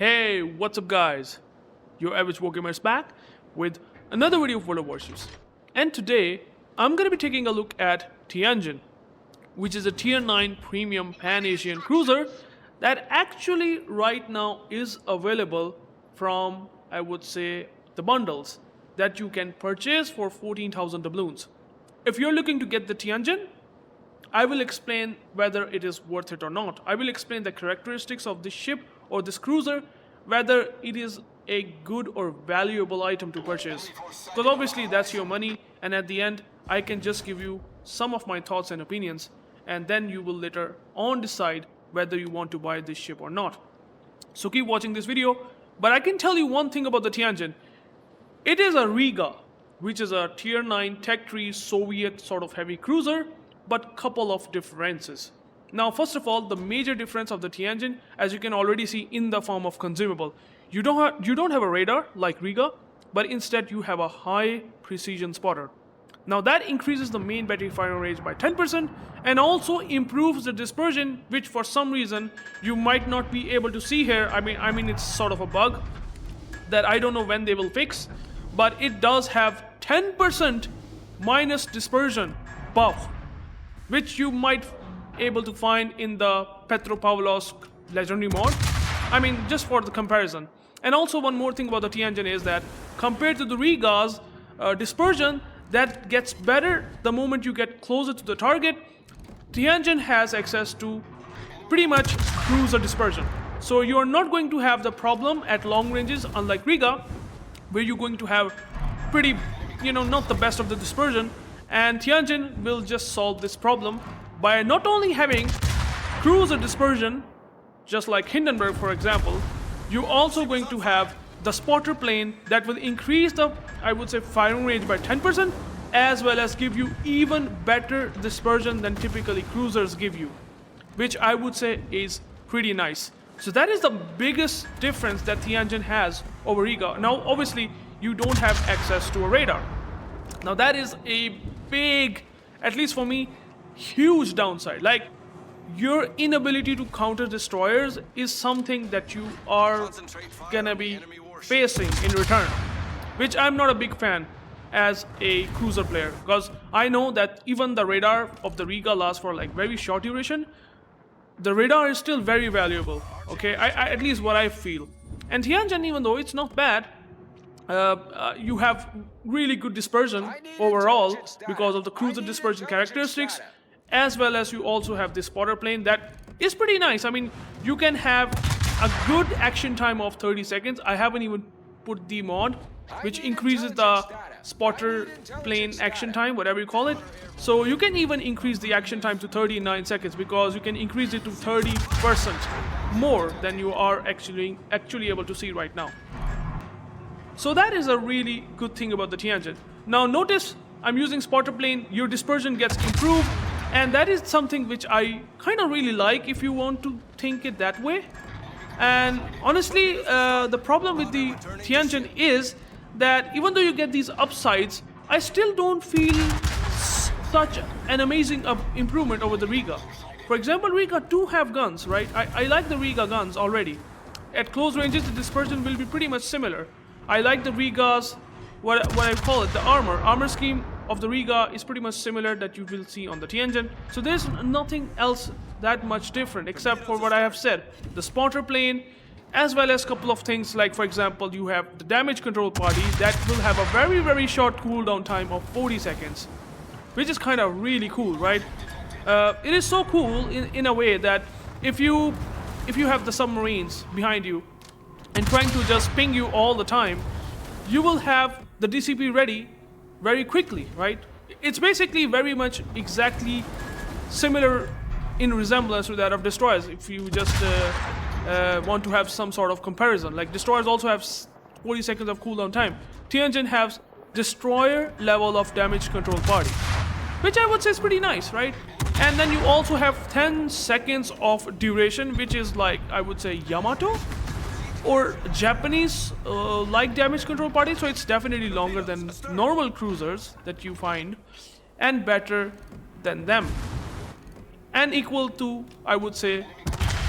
Hey, what's up guys? UrAvgWarGamer is back with another video of World of Warships. And today, I'm going to be taking a look at Tianjin, which is a tier 9 premium pan-Asian cruiser that actually right now is available from, I would say, the bundles that you can purchase for 14,000 doubloons. If you're looking to get the Tianjin, I will explain whether it is worth it or not. I will explain the characteristics of this ship or this cruiser, whether it is a good or valuable item to purchase. Because obviously that's your money, and at the end I can just give you some of my thoughts and opinions, and then you will later on decide whether you want to buy this ship or not. So keep watching this video, but I can tell you one thing about the Tianjin. It is a Riga, which is a tier 9 tech tree Soviet sort of heavy cruiser, but couple of differences. Now, first of all, the major difference of the Tianjin, as you can already see in the form of consumable, you don't have a radar like Riga, but instead you have a high precision spotter. Now that increases the main battery firing range by 10% and also improves the dispersion, which for some reason you might not be able to see here. I mean it's sort of a bug that I don't know when they will fix, but it does have 10% minus dispersion buff, which you might able to find in the Petropavlovsk legendary mod. I mean, just for the comparison. And also one more thing about the Tianjin is that compared to the Riga's dispersion, that gets better the moment you get closer to the target. Tianjin has access to pretty much cruiser dispersion. So you are not going to have the problem at long ranges, unlike Riga, where you're going to have pretty, not the best of the dispersion. And Tianjin will just solve this problem by not only having cruiser dispersion, just like Hindenburg for example, you're also going to have the spotter plane that will increase the, I would say, firing range by 10%, as well as give you even better dispersion than typically cruisers give you, which I would say is pretty nice. So that is the biggest difference that Tianjin has over Riga. Now obviously you don't have access to a radar. Now that is a big, at least for me, huge downside. Like, your inability to counter destroyers is something that you are gonna be facing in return, which I'm not a big fan as a cruiser player, because I know that even the radar of the Riga lasts for like very short duration. The radar is still very valuable, okay, I at least what I feel. And Tianjin, even though it's not bad, you have really good dispersion overall because of the cruiser dispersion characteristics, as well as you also have this spotter plane that is pretty nice. I mean, you can have a good action time of 30 seconds. I haven't even put the mod, which increases the spotter plane action time, whatever you call it. So you can even increase the action time to 39 seconds because you can increase it to 30% more than you are actually able to see right now. So that is a really good thing about the Tianjin. Now notice I'm using spotter plane, your dispersion gets improved, and that is something which I kind of really like if you want to think it that way. And honestly, the problem with the Tianjin is that even though you get these upsides, I still don't feel such an amazing improvement over the Riga. For example, Riga do have guns, right? I like the Riga guns already. At close ranges, the dispersion will be pretty much similar. I like the Riga's, what I call it, the armor scheme of the Riga is pretty much similar that you will see on the Tianjin. So there's nothing else that much different except for what I have said, the spotter plane, as well as a couple of things like, for example, you have the damage control party that will have a very, very short cooldown time of 40 seconds, which is kind of really cool, right? It is so cool in a way that if you have the submarines behind you and trying to just ping you all the time, you will have the DCP ready very quickly, right? It's basically very much exactly similar in resemblance to that of destroyers, if you just want to have some sort of comparison. Like, destroyers also have 40 seconds of cooldown time. Tianjin has destroyer level of damage control party, which I would say is pretty nice, right? And then you also have 10 seconds of duration, which is like, I would say, Yamato or Japanese like damage control party. So it's definitely longer than normal cruisers that you find, and better than them, and equal to, I would say,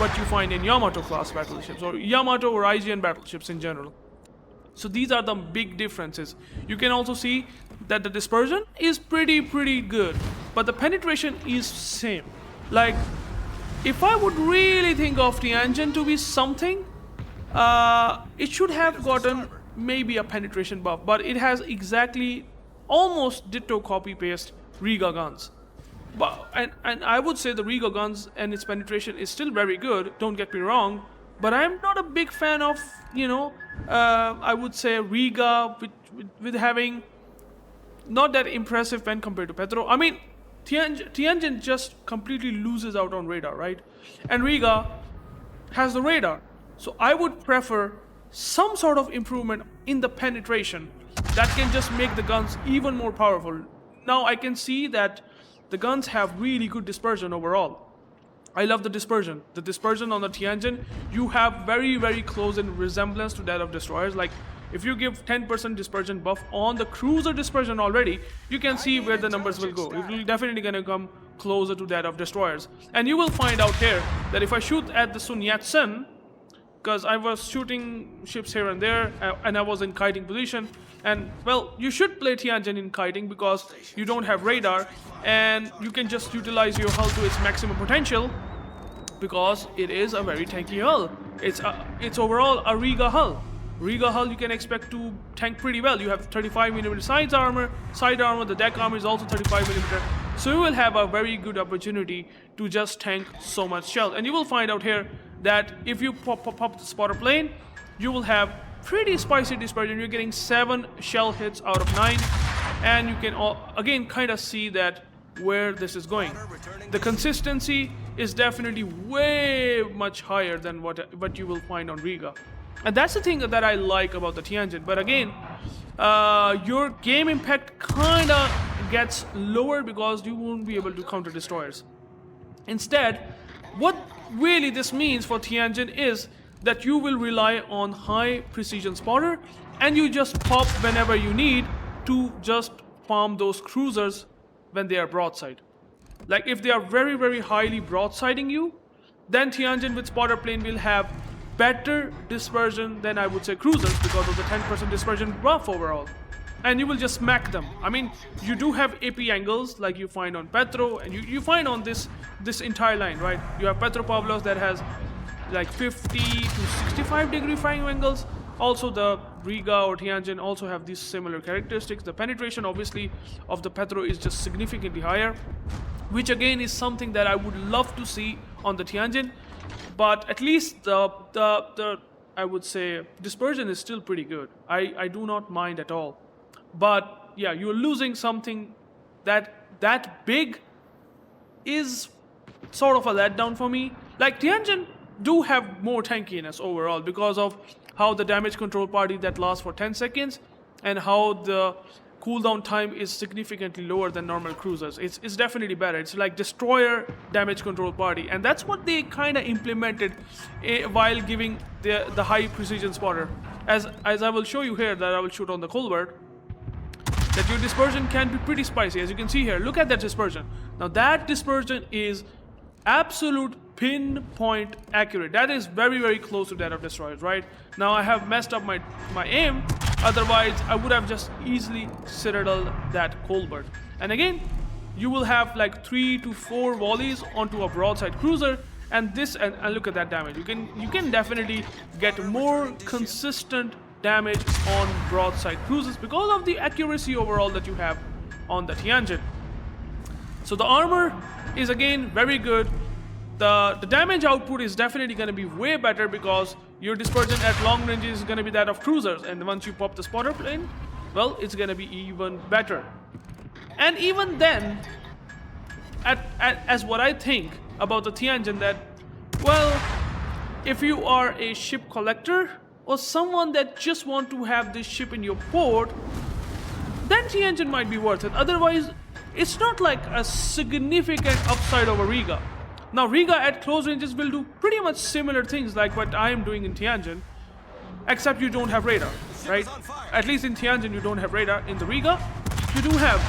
what you find in Yamato class battleships or Yamato or IGN battleships in general. So these are the big differences. You can also see that the dispersion is pretty good, but the penetration is same. Like, if I would really think of Tianjin to be something, it should have gotten maybe a penetration buff, but it has exactly almost ditto copy paste Riga guns. But and I would say the Riga guns and its penetration is still very good, don't get me wrong, but I'm not a big fan of, you know, I would say Riga with having not that impressive pen compared to Petro. I mean, Tianjin just completely loses out on radar, right? And Riga has the radar. So I would prefer some sort of improvement in the penetration that can just make the guns even more powerful. Now I can see that the guns have really good dispersion overall. I love the dispersion. The dispersion on the Tianjin, you have very close in resemblance to that of destroyers. Like, if you give 10% dispersion buff on the cruiser dispersion already, you can see where the numbers will go. It will definitely gonna come closer to that of destroyers. And you will find out here that if I shoot at the Sun Yat-sen, because I was shooting ships here and there, and I was in kiting position, and well, you should play Tianjin in kiting because you don't have radar, and you can just utilize your hull to its maximum potential, because it is a very tanky hull. It's overall a Riga hull. Riga hull you can expect to tank pretty well. You have 35mm side armor, the deck armor is also 35mm. So you will have a very good opportunity to just tank so much shell. And you will find out here that if you pop the spotter plane, you will have pretty spicy dispersion. You're getting 7 shell hits out of 9, and you can again kind of see that where this is going. The consistency is definitely way much higher than what you will find on Riga. And that's the thing that I like about the Tianjin. But again, your game impact kind of gets lower because you won't be able to counter destroyers. Instead, what really this means for Tianjin is that you will rely on high precision spotter, and you just pop whenever you need to just farm those cruisers when they are broadside. Like, if they are very highly broadsiding you, then Tianjin with spotter plane will have better dispersion than I would say cruisers because of the 10% dispersion buff overall. And you will just smack them. I mean, you do have AP angles like you find on Petro, and you find on this entire line, right? You have Petropavlos that has like 50 to 65 degree firing angles. Also the Riga or Tianjin also have these similar characteristics. The penetration obviously of the Petro is just significantly higher, which again is something that I would love to see on the Tianjin. But at least the I would say dispersion is still pretty good. I do not mind at all. But yeah, you're losing something that big is sort of a letdown for me. Like, Tianjin do have more tankiness overall because of how the damage control party that lasts for 10 seconds and how the cooldown time is significantly lower than normal cruisers. It's definitely better. It's like destroyer damage control party, and that's what they kind of implemented while giving the high precision spotter. As I will show you here that I will shoot on the Colbert, that your dispersion can be pretty spicy. As you can see here, look at that dispersion. Now that dispersion is absolute pinpoint accurate. That is very close to that of destroyers, right? Now I have messed up my aim. Otherwise, I would have just easily citadeled that Colbert. And again, you will have like 3 to 4 volleys onto a broadside cruiser, and look at that damage. You can definitely get more consistent damage on broadside cruisers because of the accuracy overall that you have on the Tianjin. So the armor is again very good. The damage output is definitely going to be way better because your dispersion at long range is going to be that of cruisers, and once you pop the spotter plane, well, it's going to be even better. And even then, as what I think about the Tianjin, that, well, if you are a ship collector or someone that just want to have this ship in your port, then Tianjin might be worth it. Otherwise, it's not like a significant upside over Riga. Now, Riga at close ranges will do pretty much similar things like what I am doing in Tianjin, except you don't have radar, right? At least in Tianjin, you don't have radar. In the Riga, you do have.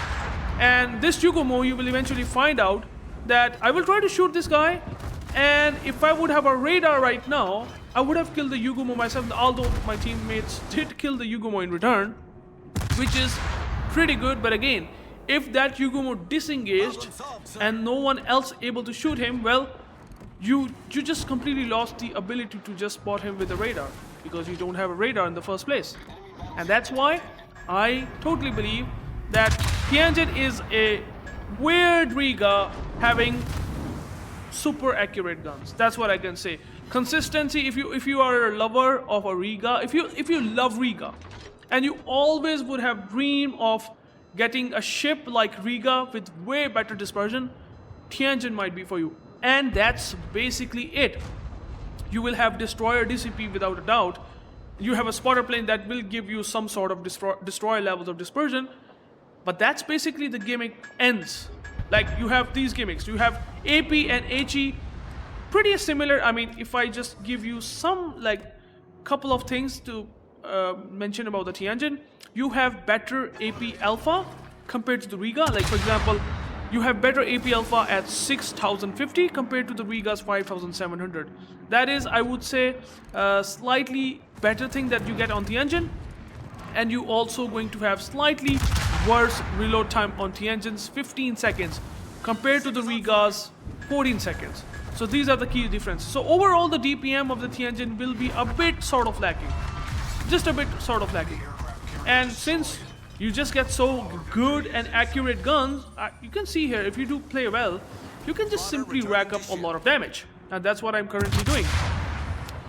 And this Yugomo, you will eventually find out that I will try to shoot this guy, And if I would have a radar right now, I would have killed the Yugumo myself, although my teammates did kill the Yugumo in return, which is pretty good. But again, if that Yugumo disengaged and no one else able to shoot him, well, you just completely lost the ability to just spot him with a radar, because you don't have a radar in the first place. And that's why I totally believe that Tianjin is a weird Riga having super accurate guns. That's what I can say. Consistency, if you are a lover of a Riga, if you love Riga, and you always would have dreamed of getting a ship like Riga with way better dispersion, Tianjin might be for you. And that's basically it. You will have destroyer DCP without a doubt. You have a spotter plane that will give you some sort of destroyer levels of dispersion, but that's basically the gimmick ends. Like, you have these gimmicks. You have AP and HE, pretty similar. I mean, if I just give you some, like, couple of things to mention about the Tianjin, you have better AP alpha compared to the Riga. Like, for example, you have better AP alpha at 6050 compared to the Riga's 5700. That is, I would say, a slightly better thing that you get on Tianjin. And you also going to have slightly worse reload time on Tianjin's 15 seconds compared to the Riga's 14 seconds. So these are the key differences. So overall, the DPM of the Tianjin will be a bit sort of lacking. Just a bit sort of lacking. And since you just get so good and accurate guns, you can see here, if you do play well, you can just simply rack up a lot of damage. And that's what I'm currently doing.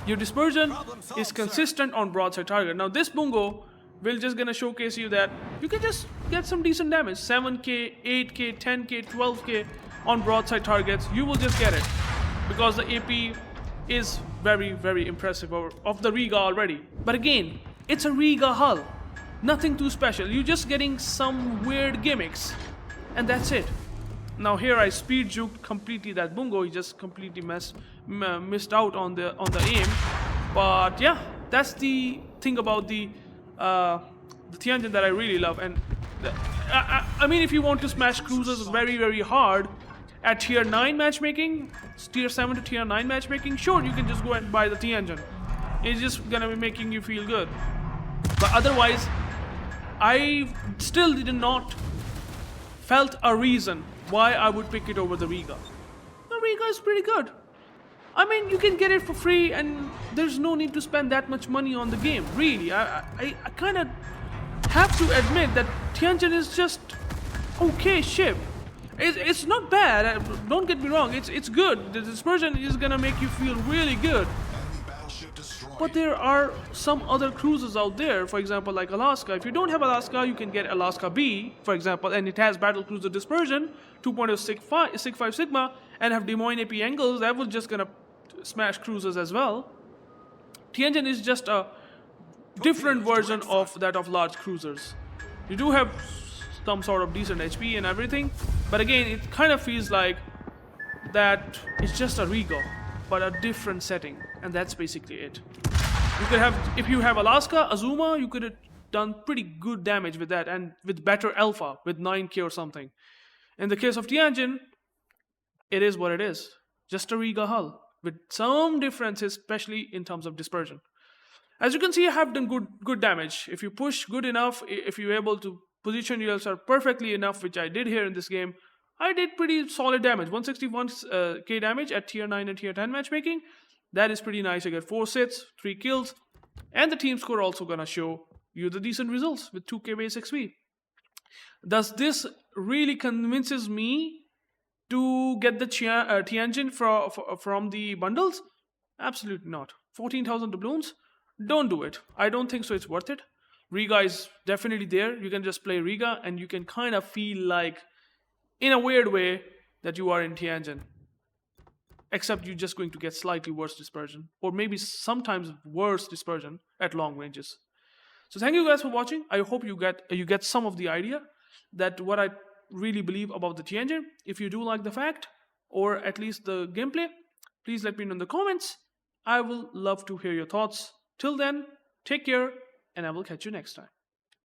Your dispersion is consistent on broadside target. Now this Bungo will just gonna showcase you that you can just get some decent damage. 7k, 8k, 10k, 12k on broadside targets. You will just get it, because the AP is very, very impressive of the Riga already. But again, it's a Riga hull. Nothing too special. You're just getting some weird gimmicks, and that's it. Now here I speed juked completely that Bungo. He just completely missed out on the aim. But yeah, that's the thing about the Tianjin that I really love. And I mean, if you want to smash cruisers very, very hard at tier 9 matchmaking, tier 7 to tier 9 matchmaking, sure, you can just go and buy the Tianjin. It's just gonna be making you feel good. But otherwise, I still did not felt a reason why I would pick it over the Riga. The Riga is pretty good. I mean, you can get it for free, and there's no need to spend that much money on the game. Really, I kind of have to admit that Tianjin is just okay ship. It's not bad. Don't get me wrong. It's good. The dispersion is gonna make you feel really good. But there are some other cruisers out there, for example, like Alaska. If you don't have Alaska, you can get Alaska B, for example, and it has battle cruiser dispersion, 2.065 Sigma, and have Des Moines AP angles. That will just gonna smash cruisers as well. Tianjin is just a different version of that of large cruisers. You do have some sort of decent HP and everything, but again, it kind of feels like that it's just a Riga, but a different setting, and that's basically it. You could have, if you have Alaska, Azuma, you could have done pretty good damage with that, and with better alpha, with 9k or something. In the case of Tianjin, it is what it is. Just a Riga hull, with some differences, especially in terms of dispersion. As you can see, I have done good damage. If you push good enough, if you're able to position yourself perfectly enough, which I did here in this game, I did pretty solid damage. 161k damage at tier 9 and tier 10 matchmaking. That is pretty nice. I get 4 sits, 3 kills, and the team score also gonna show you the decent results with 2k base XP. Does this really convinces me to get the Tianjin from the bundles? Absolutely not. 14,000 doubloons? Don't do it. I don't think so. It's worth it. Riga is definitely there. You can just play Riga, and you can kind of feel like, in a weird way, that you are in Tianjin. Except you're just going to get slightly worse dispersion, or maybe sometimes worse dispersion at long ranges. So thank you guys for watching. I hope you get some of the idea that what I really believe about the Tianjin. If you do like the fact, or at least the gameplay, please let me know in the comments. I will love to hear your thoughts. Till then, take care, and I will catch you next time.